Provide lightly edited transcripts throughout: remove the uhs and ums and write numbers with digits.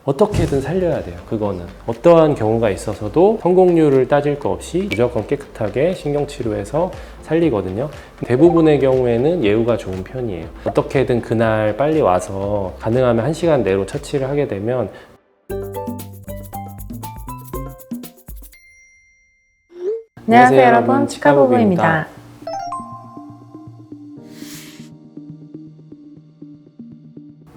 어떻게든 살려야 돼요. 그거는 어떠한 경우가 있어서도 성공률을 따질 거 없이 무조건 깨끗하게 신경치료해서 살리거든요. 대부분의 경우에는 예후가 좋은 편이에요. 어떻게든 그날 빨리 와서 가능하면 1시간 내로 처치를 하게 되면 안녕하세요 여러분, 치과부부입니다.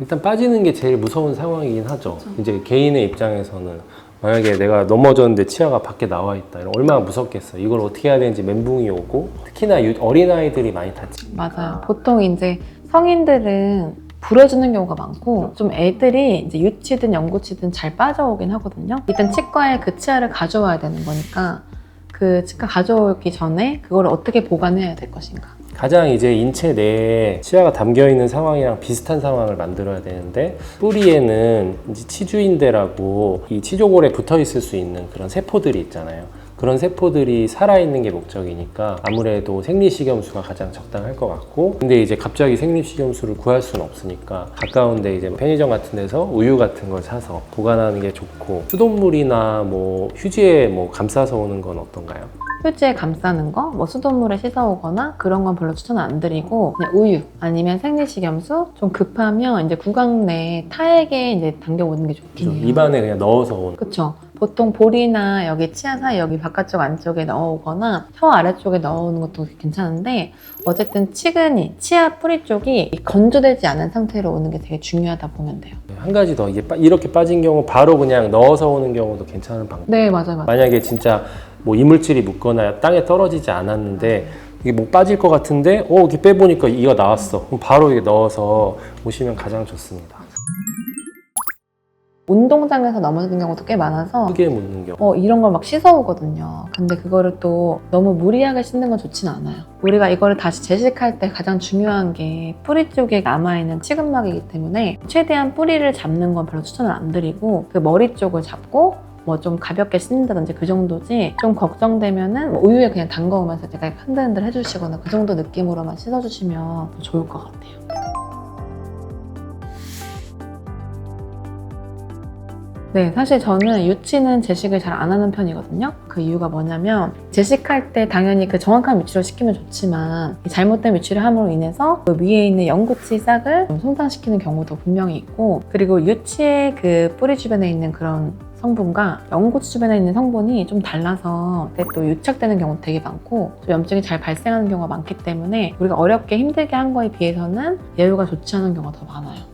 일단 빠지는 게 제일 무서운 상황이긴 하죠. 이제 개인의 입장에서는 만약에 내가 넘어졌는데 치아가 밖에 나와 있다. 이러면 얼마나 무섭겠어. 이걸 어떻게 해야 되는지 멘붕이 오고 특히나 어린아이들이 많이 다치. 맞아요. 보통 이제 성인들은 부러지는 경우가 많고 좀 애들이 이제 유치든 영구치든 잘 빠져오긴 하거든요. 일단 치과에 그 치아를 가져와야 되는 거니까 그 치과 가져오기 전에 그걸 어떻게 보관해야 될 것인가. 가장 이제 인체 내에 치아가 담겨있는 상황이랑 비슷한 상황을 만들어야 되는데 뿌리에는 이제 치주인대라고 이 치조골에 붙어 있을 수 있는 그런 세포들이 있잖아요. 그런 세포들이 살아있는 게 목적이니까 아무래도 생리식염수가 가장 적당할 것 같고, 근데 이제 갑자기 생리식염수를 구할 수는 없으니까 가까운데 이제 편의점 같은 데서 우유 같은 걸 사서 보관하는 게 좋고, 수돗물이나 뭐 휴지에 뭐 감싸서 오는 건 어떤가요? 휴지에 감싸는 거, 뭐 수돗물에 씻어오거나 그런 건 별로 추천 안 드리고 그냥 우유 아니면 생리식염수, 좀 급하면 이제 구강 내 타액에 이제 당겨오는 게 좋긴 해요. 입안에 그냥 넣어서 오는. 그쵸. 보통 볼이나 여기 치아 사이 여기 바깥쪽 안쪽에 넣어오거나 혀 아래쪽에 넣어오는 것도 괜찮은데, 어쨌든 치근이 치아 뿌리 쪽이 건조되지 않은 상태로 오는 게 되게 중요하다 보면 돼요. 한 가지 더, 이게 이렇게 빠진 경우 바로 그냥 넣어서 오는 경우도 괜찮은 방법. 네, 맞아요. 만약에 진짜 뭐 이물질이 묻거나 땅에 떨어지지 않았는데 이게 뭐 빠질 것 같은데 이렇게 빼보니까 이가 나왔어. 그럼 바로 이게 넣어서 오시면 가장 좋습니다. 운동장에서 넘어지는 경우도 꽤 많아서 크게 묻는 경우. 이런 걸 막 씻어오거든요. 근데 그거를 또 너무 무리하게 씻는 건 좋진 않아요. 우리가 이거를 다시 재식할 때 가장 중요한 게 뿌리 쪽에 남아있는 치근막이기 때문에 최대한 뿌리를 잡는 건 별로 추천을 안 드리고 그 머리 쪽을 잡고 뭐 좀 가볍게 씻는다든지 그 정도지, 좀 걱정되면은 뭐 우유에 그냥 담가오면서 제가 흔들흔들 해주시거나 그 정도 느낌으로만 씻어주시면 더 좋을 것 같아요. 네, 사실 저는 유치는 재식을 잘 안 하는 편이거든요. 그 이유가 뭐냐면 재식할 때 당연히 그 정확한 위치로 시키면 좋지만 잘못된 위치를 함으로 인해서 그 위에 있는 영구치 싹을 좀 손상시키는 경우도 분명히 있고, 그리고 유치의 그 뿌리 주변에 있는 그런 성분과 영구치 주변에 있는 성분이 좀 달라서 또 유착되는 경우도 되게 많고 좀 염증이 잘 발생하는 경우가 많기 때문에 우리가 어렵게 힘들게 한 거에 비해서는 예후가 좋지 않은 경우가 더 많아요.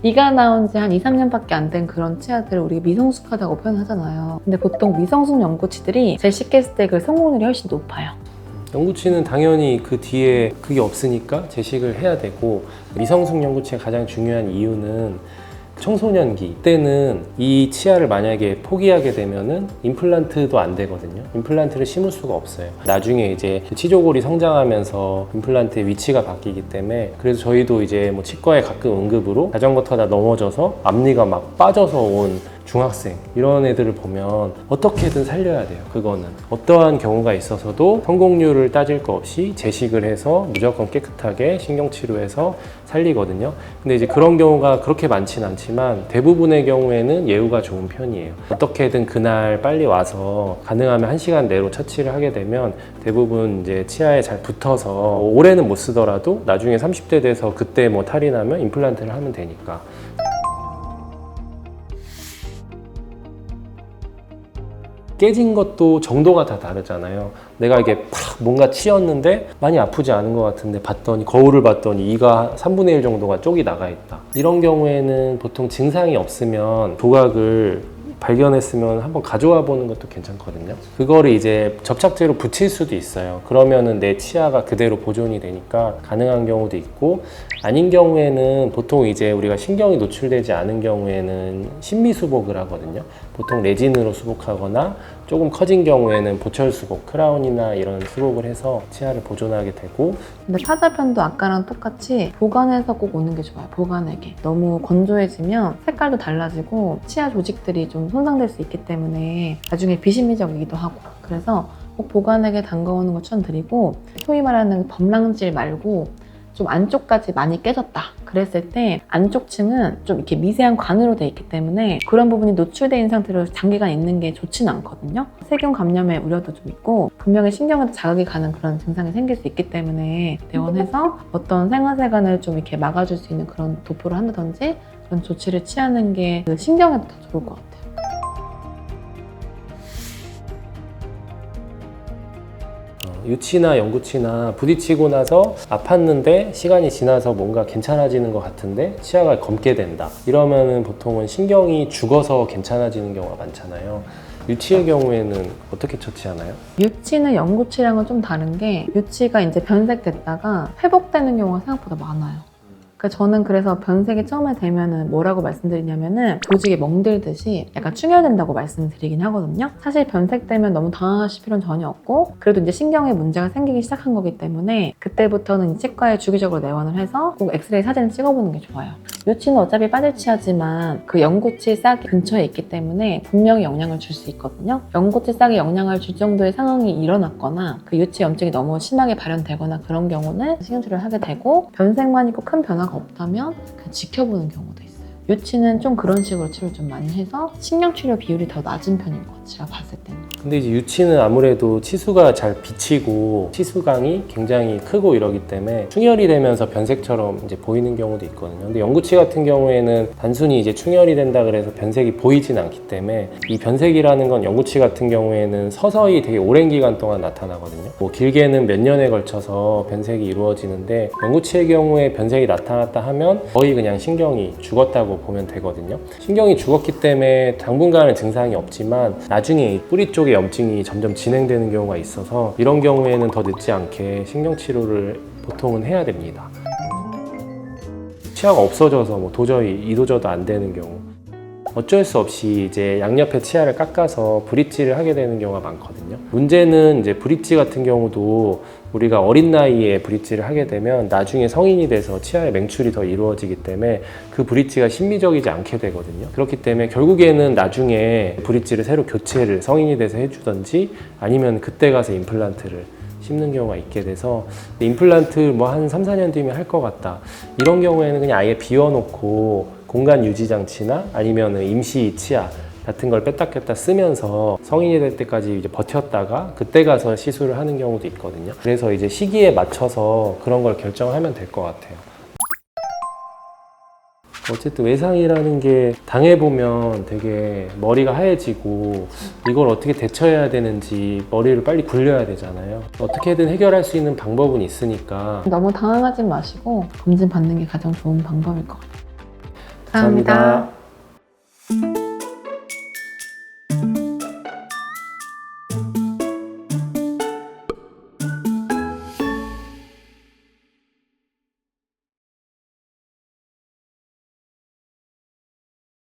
이가 나온 지 한 2, 3년밖에 안 된 그런 치아들을 우리가 미성숙하다고 표현하잖아요. 근데 보통 미성숙 영구치들이 재식했을 때 그 성공률이 훨씬 높아요. 영구치는 당연히 그 뒤에 그게 없으니까 재식을 해야 되고, 미성숙 영구치의 가장 중요한 이유는 청소년기 때는 이 치아를 만약에 포기하게 되면은 임플란트도 안 되거든요. 임플란트를 심을 수가 없어요. 나중에 이제 치조골이 성장하면서 임플란트의 위치가 바뀌기 때문에, 그래서 저희도 이제 뭐 치과에 가끔 응급으로 자전거 타다 넘어져서 앞니가 막 빠져서 온 중학생, 이런 애들을 보면 어떻게든 살려야 돼요. 그거는 어떠한 경우가 있어서도 성공률을 따질 거 없이 재식을 해서 무조건 깨끗하게 신경치료해서 살리거든요. 근데 이제 그런 경우가 그렇게 많지는 않지만 대부분의 경우에는 예후가 좋은 편이에요. 어떻게든 그날 빨리 와서 가능하면 1시간 내로 처치를 하게 되면 대부분 이제 치아에 잘 붙어서 올해는 못 쓰더라도 나중에 30대 돼서 그때 뭐 탈이 나면 임플란트를 하면 되니까. 깨진 것도 정도가 다 다르잖아요. 내가 이게 팍 뭔가 치였는데 많이 아프지 않은 것 같은데 거울을 봤더니 이가 3분의 1 정도가 쪽이 나가 있다. 이런 경우에는 보통 증상이 없으면 조각을 발견했으면 한번 가져와 보는 것도 괜찮거든요. 그거를 이제 접착제로 붙일 수도 있어요. 그러면은 내 치아가 그대로 보존이 되니까 가능한 경우도 있고, 아닌 경우에는 보통 이제 우리가 신경이 노출되지 않은 경우에는 심미 수복을 하거든요. 보통 레진으로 수복하거나 조금 커진 경우에는 보철 수복, 크라운이나 이런 수복을 해서 치아를 보존하게 되고. 근데 타자편도 아까랑 똑같이 보관해서 꼭 오는 게 좋아요. 보관하게. 너무 건조해지면 색깔도 달라지고 치아 조직들이 좀 손상될 수 있기 때문에 나중에 비심미적이기도 하고, 그래서 꼭 보관하게 담가오는 걸 추천드리고, 소위 말하는 범랑질 말고 좀 안쪽까지 많이 깨졌다 그랬을 때 안쪽 층은 좀 이렇게 미세한 관으로 돼 있기 때문에 그런 부분이 노출되어 있는 상태로 장기간 있는 게 좋지는 않거든요. 세균 감염의 우려도 좀 있고 분명히 신경에도 자극이 가는 그런 증상이 생길 수 있기 때문에 내원해서 어떤 생활세간을 좀 이렇게 막아줄 수 있는 그런 도포를 한다든지 그런 조치를 취하는 게 그 신경에도 더 좋을 것 같아요. 유치나 영구치나 부딪히고 나서 아팠는데 시간이 지나서 뭔가 괜찮아지는 것 같은데 치아가 검게 된다. 이러면은 보통은 신경이 죽어서 괜찮아지는 경우가 많잖아요. 유치의 경우에는 어떻게 처치하나요? 유치는 영구치랑은 좀 다른 게 유치가 이제 변색됐다가 회복되는 경우가 생각보다 많아요. 그러니까 저는 그래서 변색이 처음에 되면은 뭐라고 말씀드리냐면은 조직이 멍들듯이 약간 충혈된다고 말씀을 드리긴 하거든요. 사실 변색되면 너무 당황하실 필요는 전혀 없고 그래도 이제 신경에 문제가 생기기 시작한 거기 때문에 그때부터는 치과에 주기적으로 내원을 해서 꼭 엑스레이 사진을 찍어보는 게 좋아요. 유치는 어차피 빠질 치아지만 그 영구치 싹이 근처에 있기 때문에 분명히 영향을 줄 수 있거든요. 영구치 싹이 영향을 줄 정도의 상황이 일어났거나 그 유치 염증이 너무 심하게 발현되거나 그런 경우는 신경치료를 하게 되고 변색만 있고 큰 변화가 없다면 그냥 지켜보는 경우도 있어요. 유치는 좀 그런 식으로 치료를 좀 많이 해서 신경치료 비율이 더 낮은 편인 것 같아요. 제가 봤을 때는. 근데 이제 유치는 아무래도 치수가 잘 비치고 치수강이 굉장히 크고 이러기 때문에 충혈이 되면서 변색처럼 이제 보이는 경우도 있거든요. 근데 영구치 같은 경우에는 단순히 이제 충혈이 된다 그래서 변색이 보이진 않기 때문에 이 변색이라는 건 영구치 같은 경우에는 서서히 되게 오랜 기간 동안 나타나거든요. 뭐 길게는 몇 년에 걸쳐서 변색이 이루어지는데 영구치의 경우에 변색이 나타났다 하면 거의 그냥 신경이 죽었다고 보면 되거든요. 신경이 죽었기 때문에 당분간은 증상이 없지만 나중에 뿌리 쪽에 염증이 점점 진행되는 경우가 있어서 이런 경우에는 더 늦지 않게 신경치료를 보통은 해야 됩니다. 치아가 없어져서 뭐 도저히 이도저도 안 되는 경우 어쩔 수 없이 이제 양옆에 치아를 깎아서 브릿지를 하게 되는 경우가 많거든요. 문제는 이제 브릿지 같은 경우도 우리가 어린 나이에 브릿지를 하게 되면 나중에 성인이 돼서 치아의 맹출이 더 이루어지기 때문에 그 브릿지가 심미적이지 않게 되거든요. 그렇기 때문에 결국에는 나중에 브릿지를 새로 교체를 성인이 돼서 해주던지 아니면 그때 가서 임플란트를 심는 경우가 있게 돼서 임플란트 뭐 한 3, 4년 뒤면 할 것 같다. 이런 경우에는 그냥 아예 비워놓고 공간 유지 장치나 아니면 임시 치아 같은 걸 뺐다 꼈다 쓰면서 성인이 될 때까지 이제 버텼다가 그때 가서 시술을 하는 경우도 있거든요. 그래서 이제 시기에 맞춰서 그런 걸 결정하면 될 것 같아요. 어쨌든 외상이라는 게 당해보면 되게 머리가 하얘지고 이걸 어떻게 대처해야 되는지 머리를 빨리 굴려야 되잖아요. 어떻게든 해결할 수 있는 방법은 있으니까 너무 당황하지 마시고 검진 받는 게 가장 좋은 방법일 것 같아요. 감사합니다.